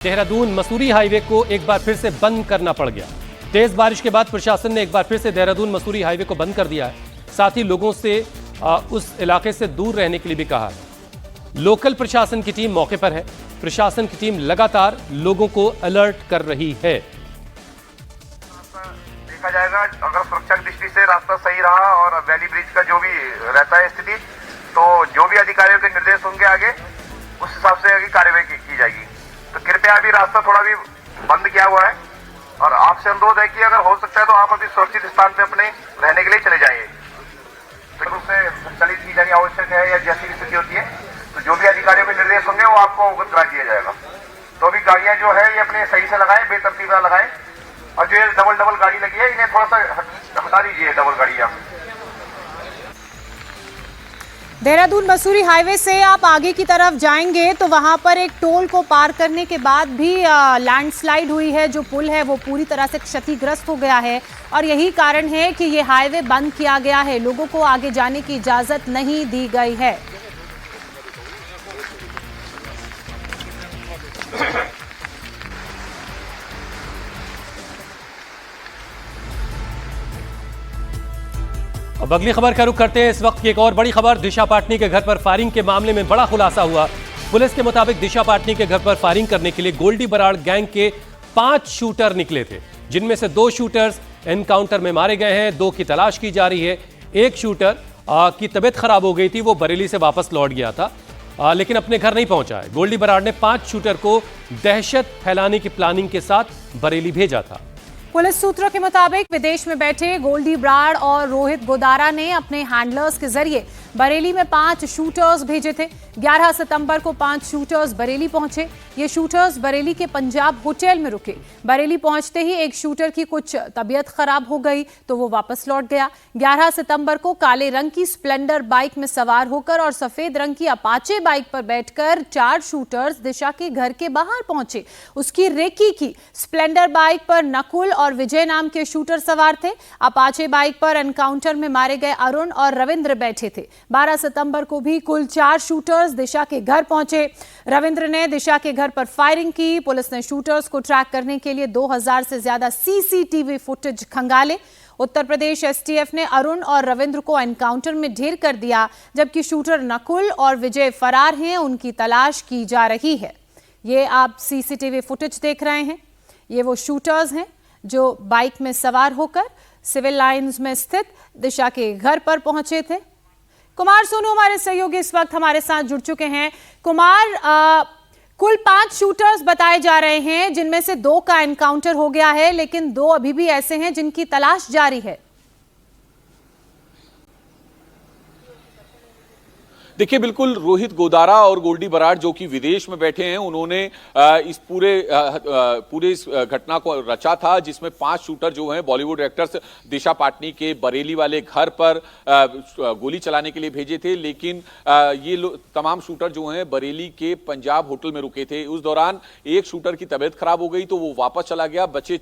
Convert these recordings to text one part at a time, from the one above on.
Dehradun Mussoorie highway को एक बार फिर से बंद करना पड़ गया। तेज बारिश के बाद प्रशासन ने एक बार फिर से देहरादून मसूरी हाईवे को बंद कर दिया है। साथ ही लोगों से उस इलाके से दूर रहने के लिए भी कहा है। लोकल प्रशासन की टीम मौके पर है। प्रशासन की टीम लगातार लोगों को अलर्ट कर रही है। देखा जाएगा, अगर सुरक्षा की दृष्टि से रास्ता सही रहा और वैली ब्रिज का जो भी रहता है स्थिति, तो जो भी अधिकारियों के निर्देश होंगे आगे उस हिसाब से आगे कार्रवाई की जाएगी। तो कृपया अभी रास्ता थोड़ा भी बंद किया हुआ है और आपसे अनुरोध है कि अगर हो सकता है तो आप अभी सुरक्षित स्थान पे अपने रहने के लिए चले जाइए। तो उससे संचालित की जानी आवश्यक है या जैसी स्थिति होती है तो जो भी अधिकारियों के निर्देश होंगे वो आपको अवगत करा दिया जाएगा। तो अभी गाड़ियां जो है ये अपने सही से लगाएं, बेतरतीब ना लगाएं, और जो ये डबल गाड़ी लगी है इन्हें थोड़ा सा हटा दीजिए, डबल गाड़ियां। देहरादून मसूरी हाईवे से आप आगे की तरफ जाएंगे तो वहां पर एक टोल को पार करने के बाद भी लैंडस्लाइड हुई है। जो पुल है वो पूरी तरह से क्षतिग्रस्त हो गया है और यही कारण है कि ये हाईवे बंद किया गया है। लोगों को आगे जाने की इजाजत नहीं दी गई है। अब अगली खबर का रुख करते हैं। इस वक्त की एक और बड़ी खबर, दिशा पाटनी के घर पर फायरिंग के मामले में बड़ा खुलासा हुआ। पुलिस के मुताबिक दिशा पाटनी के घर पर फायरिंग करने के लिए गोल्डी बराड़ गैंग के 5 शूटर निकले थे, जिनमें से 2 शूटर्स एनकाउंटर में मारे गए हैं, 2 की तलाश की जा रही है। एक शूटर की तबीयत खराब हो गई थी, वो बरेली से वापस लौट गया था, लेकिन अपने घर नहीं पहुंचा है। गोल्डी बराड़ ने 5 शूटर को दहशत फैलाने की प्लानिंग के साथ बरेली भेजा था। पुलिस सूत्रों के मुताबिक विदेश में बैठे गोल्डी बराड़ और रोहित गोदारा ने अपने हैंडलर्स के जरिए बरेली में 5 शूटर्स भेजे थे। 11 सितंबर को 5 शूटर्स बरेली पहुंचे। ये शूटर्स बरेली के पंजाब होटल में रुके। बरेली पहुंचते ही एक शूटर की कुछ तबीयत खराब हो गई तो वो वापस लौट गया। 11 सितंबर को काले रंग की स्प्लेंडर बाइक में सवार होकर और सफेद रंग की अपाचे बाइक पर बैठकर 4 शूटर्स दिशा के घर के बाहर पहुंचे। उसकी रेकी की स्प्लेंडर बाइक पर नकुल और विजय नाम के शूटर सवार थे। अपाचे बाइक पर एनकाउंटर में मारे गए अरुण और रविंद्र बैठे थे। 12 सितंबर को भी कुल 4 शूटर्स दिशा के घर पहुंचे। रविंद्र ने दिशा के घर पर फायरिंग की। पुलिस ने शूटर्स को ट्रैक करने के लिए 2000 से ज्यादा CCTV footage खंगाले। Uttar Pradesh STF ने अरुण और रविंद्र को एनकाउंटर में ढेर कर दिया, जबकि शूटर नकुल और विजय फरार हैं, उनकी तलाश की जा रही है। ये आप सीसीटीवी फुटेज देख रहे हैं। ये वो शूटर्स हैं जो बाइक में सवार होकर सिविल लाइंस में स्थित दिशा के घर पर पहुंचे थे। कुमार सोनू हमारे सहयोगी इस वक्त हमारे साथ जुड़ चुके हैं। कुमार, कुल 5 शूटर्स बताए जा रहे हैं, जिनमें से 2 का एनकाउंटर हो गया है, लेकिन 2 अभी भी ऐसे हैं जिनकी तलाश जारी है। देखिए, बिल्कुल रोहित गोदारा और गोल्डी बराड़ जो कि विदेश में बैठे हैं, उन्होंने इस पूरे इस घटना को रचा था, जिसमें 5 शूटर जो हैं बॉलीवुड एक्टर्स दिशा पाटनी के बरेली वाले घर पर गोली चलाने के लिए भेजे थे। लेकिन ये तमाम शूटर जो हैं बरेली के पंजाब होटल में रुके थे। उस दौरान एक शूटर की तबीयत खराब हो गई तो वो वापस चला गया। बचे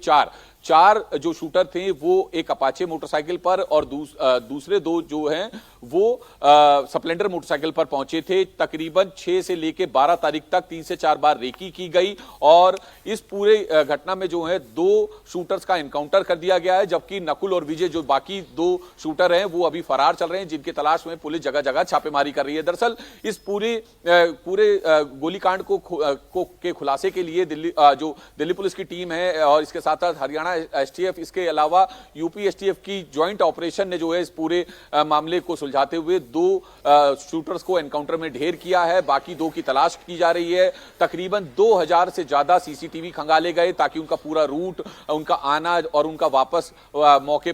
4 जो शूटर थे वो एक अपाचे मोटरसाइकिल पर और दूसरे 2 जो हैं वो स्प्लेंडर मोटरसाइकिल पर पहुंचे थे। तकरीबन 6 से लेकर 12 तारीख तक 3 से 4 बार रेकी की गई और इस पूरे घटना में जो है 2 शूटर्स का एनकाउंटर कर दिया गया है, जबकि नकुल और विजय जो बाकी 2 शूटर हैं वो अभी फरार चल रहे हैं, जिनकी तलाश में पुलिस जगह जगह छापेमारी कर रही है। दरअसल इस पूरे गोलीकांड के खुलासे के लिए दिल्ली पुलिस की टीम है और इसके साथ साथ हरियाणा एसटीएफ, इसके अलावा यूपी एसटीएफ की ज्वाइंट ऑपरेशन ने जो है इस पूरे मामले को सुलझाते हुए 2 शूटर्स को एनकाउंटर में ढेर किया है। बाकी 2 की तलाश की जा रही है। तकरीबन 2000 से ज्यादा सीसीटीवी खंगाले गए ताकि उनका पूरा रूट, उनका आना और उनका वापस मौके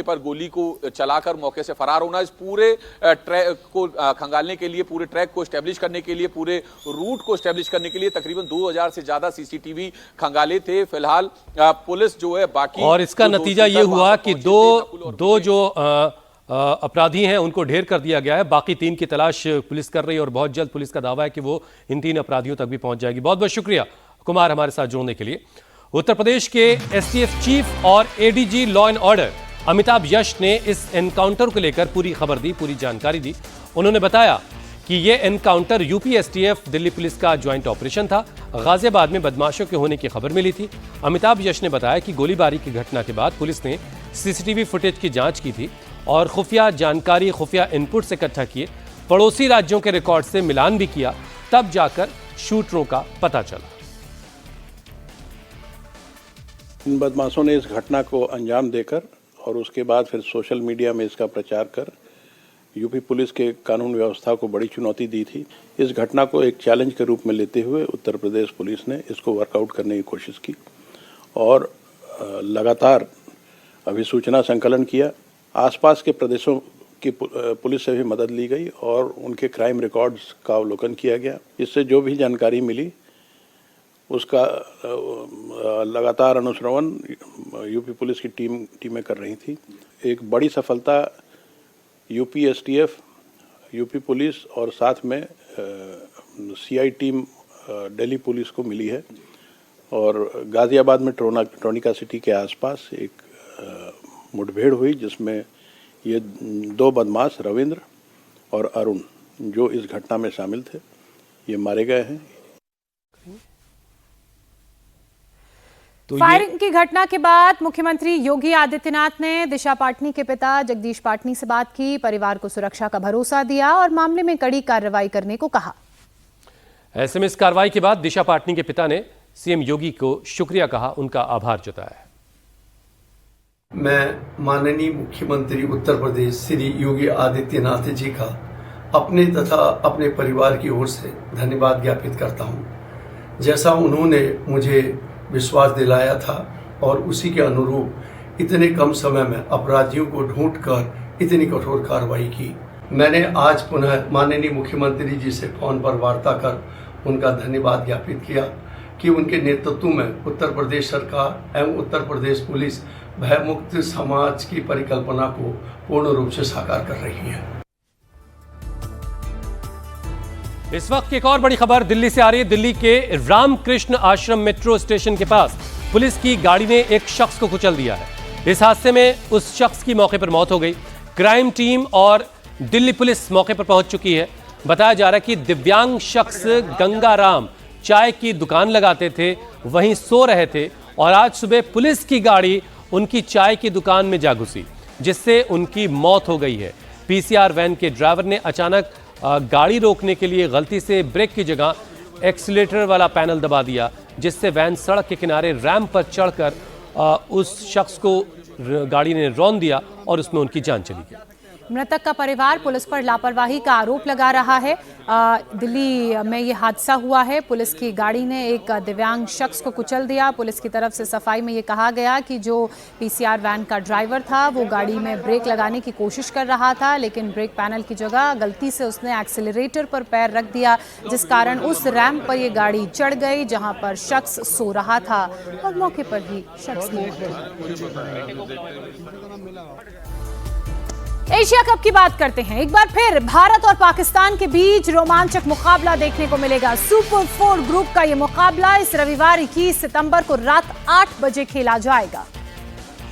पर गोली को चलाकर मौके से फरार होना, इस पूरे ट्रैक को खंगालने के लिए, पूरे ट्रैक को एस्टेब्लिश करने के लिए, पूरे रूट को एस्टेब्लिश करने के लिए तकरीबन 2000 से ज्यादा सीसीटीवी खंगाले थे। फिलहाल पुलिस जो है बाकी, और इसका नतीजा ये हुआ कि दो जो अपराधी हैं उनको ढेर कर दिया गया है। बाकी 3 की तलाश पुलिस कर रही है और बहुत जल्द पुलिस का दावा है कि वो इन 3 अपराधियों तक भी पहुंच जाएगी। बहुत बहुत शुक्रिया कुमार हमारे साथ जुड़ने के लिए। उत्तर प्रदेश के एसटीएफ चीफ और ADG law and order Amitabh Yash ने इस एनकाउंटर को लेकर पूरी खबर दी, पूरी जानकारी दी। उन्होंने बताया कि यह encounter UP STF Delhi police का ज्वाइंट ऑपरेशन था। गाजियाबाद में बदमाशों के होने की खबर मिली थी। अमिताभ यश ने बताया कि गोलीबारी की घटना के बाद पुलिस ने सीसीटीवी फुटेज की जांच की थी और खुफिया जानकारी, खुफिया इनपुट से इकट्ठा किए, पड़ोसी राज्यों के रिकॉर्ड से मिलान भी किया, तब जाकर शूटरों का पता चला। इन बदमाशों ने इस घटना को अंजाम देकर और उसके बाद फिर सोशल मीडिया में इसका प्रचार कर यूपी पुलिस के कानून व्यवस्था को बड़ी चुनौती दी थी। इस घटना को एक चैलेंज के रूप में लेते हुए उत्तर प्रदेश पुलिस ने इसको वर्कआउट करने की कोशिश की और लगातार अभिसूचना संकलन किया। आसपास के प्रदेशों की पुलिस से भी मदद ली गई और उनके क्राइम रिकॉर्ड्स का अवलोकन किया गया। इससे जो भी जानकारी मिली उसका लगातार अनुश्रवण यूपी पुलिस की टीमें कर रही थी। एक बड़ी सफलता यूपी एसटीएफ, यूपी पुलिस और साथ में सीआई टीम दिल्ली पुलिस को मिली है और गाजियाबाद में ट्रोनिका सिटी के आसपास एक मुठभेड़ हुई जिसमें ये दो बदमाश रविंद्र और अरुण जो इस घटना में शामिल थे ये मारे गए हैं। फायरिंग की घटना के बाद मुख्यमंत्री योगी आदित्यनाथ ने दिशा पाटनी के पिता जगदीश पाटनी से बात की, परिवार को सुरक्षा का भरोसा दिया और मामले में कड़ी कार्रवाई करने को कहा। ऐसे में इस कार्रवाई के बाद दिशा पाटनी के पिता ने सीएम योगी को शुक्रिया कहा, उनका आभार जताया। मैं माननीय मुख्यमंत्री उत्तर प्रदेश श्री योगी आदित्यनाथ जी का अपने तथा अपने परिवार की ओर से धन्यवाद ज्ञापित करता हूं। जैसा उन्होंने मुझे विश्वास दिलाया था और उसी के अनुरूप इतने कम समय में अपराधियों को ढूंढकर इतनी कठोर कार्रवाई की। मैंने आज पुनः माननीय मुख्यमंत्री जी से फोन पर वार्ता कर उनका धन्यवाद ज्ञापित किया कि उनके नेतृत्व में उत्तर प्रदेश सरकार एवं उत्तर प्रदेश पुलिस भयमुक्त समाज की परिकल्पना को पूर्ण रूप से साकार कर रही है। इस वक्त एक और बड़ी खबर दिल्ली से आ रही है। दिल्ली के रामकृष्ण आश्रम मेट्रो स्टेशन के पास पुलिस की गाड़ी ने एक शख्स को कुचल दिया है। इस हादसे में उस शख्स की मौके पर मौत हो गई। क्राइम टीम और दिल्ली पुलिस मौके पर पहुंच चुकी है। बताया जा रहा है कि दिव्यांग शख्स गंगाराम चाय की दुकान लगाते थे, वहीं सो रहे थे और आज सुबह पुलिस की गाड़ी उनकी चाय की दुकान में जा घुसी, जिससे उनकी मौत हो गई है। पीसीआर वैन के ड्राइवर ने अचानक गाड़ी रोकने के लिए गलती से ब्रेक की जगह एक्सीलेटर वाला पैनल दबा दिया, जिससे वैन सड़क के किनारे रैंप पर चढ़कर उस शख्स को गाड़ी ने रौंद दिया और उसमें उनकी जान चली गई। मृतक का परिवार पुलिस पर लापरवाही का आरोप लगा रहा है। दिल्ली में ये हादसा हुआ है। पुलिस की गाड़ी ने एक दिव्यांग शख्स को कुचल दिया। पुलिस की तरफ से सफाई में ये कहा गया कि जो पीसीआर वैन का ड्राइवर था वो गाड़ी में ब्रेक लगाने की कोशिश कर रहा था, लेकिन ब्रेक पैनल की जगह गलती से उसने एक्सीलरेटर पर पैर रख दिया, जिस कारण उस रैंप पर ये गाड़ी चढ़ गई जहां पर शख्स सो रहा था और मौके पर ही शख्स की मौत हो गई। एशिया कप की बात करते हैं। एक बार फिर भारत और पाकिस्तान के बीच रोमांचक मुकाबला देखने को मिलेगा। सुपर 4 ग्रुप का यह मुकाबला इस रविवार 21 सितंबर को रात 8 बजे खेला जाएगा।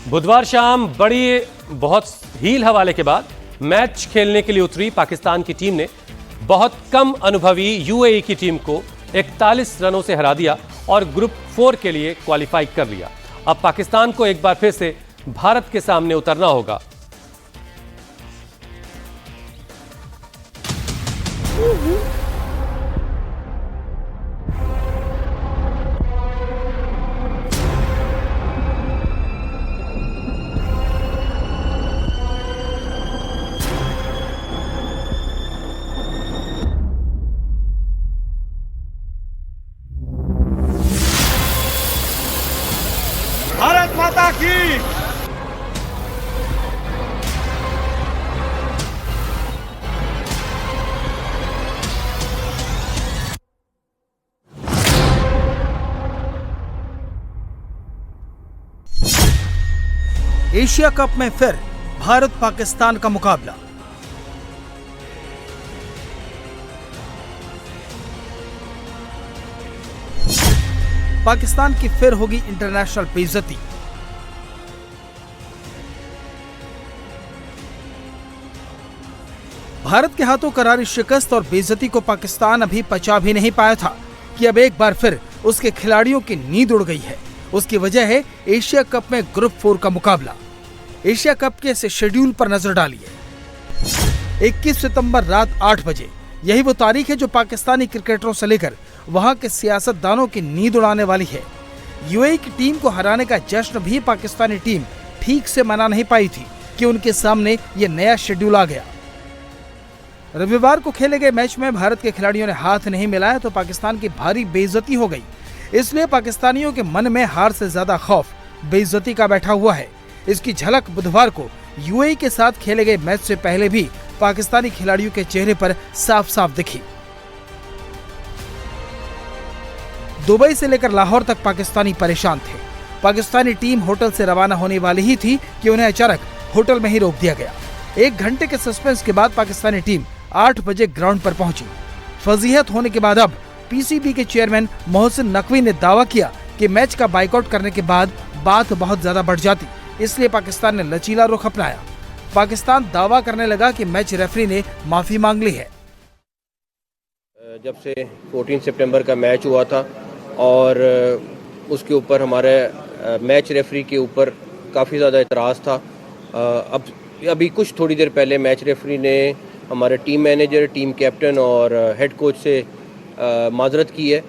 बुधवार शाम बड़ी बहुत हील हवाले के बाद मैच खेलने के लिए उतरी पाकिस्तान की टीम ने बहुत कम अनुभवी यूएई की टीम को 41 रनों से हरा दिया और ग्रुप 4 के लिए क्वालिफाई कर लिया। अब पाकिस्तान को एक बार फिर से भारत के सामने उतरना होगा। भारत माता की। एशिया कप में फिर भारत पाकिस्तान का मुकाबला। पाकिस्तान की फिर होगी इंटरनेशनल बेइज्जती। भारत के हाथों करारी शिकस्त और बेइज्जती को पाकिस्तान अभी पचा भी नहीं पाया था कि अब एक बार फिर उसके खिलाड़ियों की नींद उड़ गई है। उसकी वजह है एशिया कप में ग्रुप 4 का मुकाबला। एशिया कप के इस शेड्यूल पर नजर डालिए। 21 सितंबर रात 8 बजे, यही वो तारीख है जो पाकिस्तानी क्रिकेटरों से लेकर वहां के सियासतदानों की नींद उड़ाने वाली है। यूएई की टीम को हराने का जश्न भी पाकिस्तानी टीम ठीक से मना नहीं पाई थी कि उनके सामने ये नया शेड्यूल आ गया। रविवार को खेले गए मैच में भारत के खिलाड़ियों ने हाथ नहीं मिलाया तो पाकिस्तान की भारी बेइज्जती हो गई। इसलिए पाकिस्तानियों के मन में हार से ज्यादा खौफ बेइज्जती का बैठा हुआ है। इसकी झलक बुधवार को यूएई के साथ खेले गए मैच से पहले भी पाकिस्तानी खिलाड़ियों के चेहरे पर साफ साफ दिखी। दुबई से लेकर लाहौर तक पाकिस्तानी परेशान थे। पाकिस्तानी टीम होटल से रवाना होने वाली ही थी कि उन्हें अचानक होटल में ही रोक दिया गया। 1 घंटे के सस्पेंस के बाद पाकिस्तानी टीम 8 बजे ग्राउंड पर पहुंची। फजीहत होने के बाद अब पीसीबी के चेयरमैन मोहसिन नकवी ने दावा किया कि मैच का बाइकआउट करने के बाद बात बहुत ज्यादा बढ़ जाती, इसलिए पाकिस्तान ने लचीला रुख अपनाया। पाकिस्तान दावा करने लगा कि मैच रेफरी ने माफी मांग ली है। जब से 14 सितंबर का मैच हुआ था और उसके ऊपर हमारे मैच रेफरी के ऊपर काफ़ी ज़्यादा इतराज़ था। अभी कुछ थोड़ी देर पहले मैच रेफरी ने हमारे टीम मैनेजर, टीम कैप्टन और हेड कोच से माजरत की है